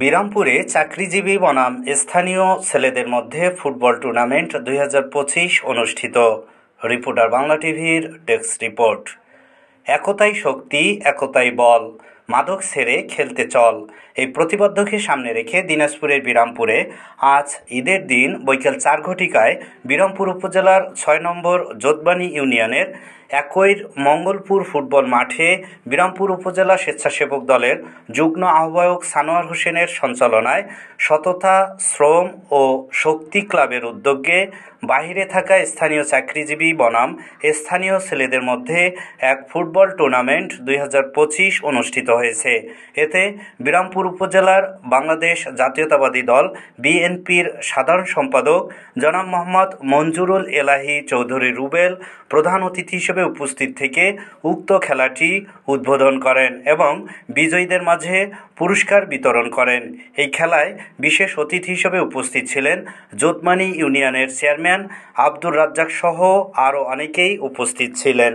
বিরামপুরে চাকরিজীবী বনাম স্থানীয় ছেলেদের মধ্যে ফুটবল টুর্নামেন্ট 2025 অনুষ্ঠিত। রিপোর্টার বাংলা টিভির ডেস্ক রিপোর্ট। একতাই শক্তি, একতাই বল, মাদক ছেড়ে খেলতে চল, এই প্রতিপাদ্যকে সামনে রেখে দিনাজপুরের বিরামপুরে আজ ঈদের দিন বৈকাল 4 ঘটিকায় বিরামপুর উপজেলার 6 নম্বর যোতবানী ইউনিয়নের একইর মঙ্গলপুর ফুটবল মাঠে বিরামপুর উপজেলা স্বেচ্ছাসেবক দলের যুগ্ম আহ্বায়ক সানোয়ার হোসেনের সঞ্চালনায় সততা, শ্রম ও শক্তি ক্লাবের উদ্যোগে বাহিরে থাকা স্থানীয় চাকরিজীবী বনাম স্থানীয় ছেলেদের মধ্যে এক ফুটবল টুর্নামেন্ট 2025 অনুষ্ঠিত হয়েছে। এতে বিরামপুর উপজেলার বাংলাদেশ জাতীয়তাবাদী দল বিএনপির সাধারণ সম্পাদক জনাব মোহাম্মদ মঞ্জুরুল এলাহি চৌধুরী রুবেল প্রধান অতিথি হিসেবে উপস্থিত থেকে উক্ত খেলাটি উদ্বোধন করেন এবং বিজয়ীদের মাঝে পুরস্কার বিতরণ করেন। এই খেলায় বিশেষ অতিথি হিসেবে উপস্থিত ছিলেন যোতবানী ইউনিয়নের চেয়ারম্যান আব্দুর রাজ্জাক সহ আরও অনেকেই উপস্থিত ছিলেন।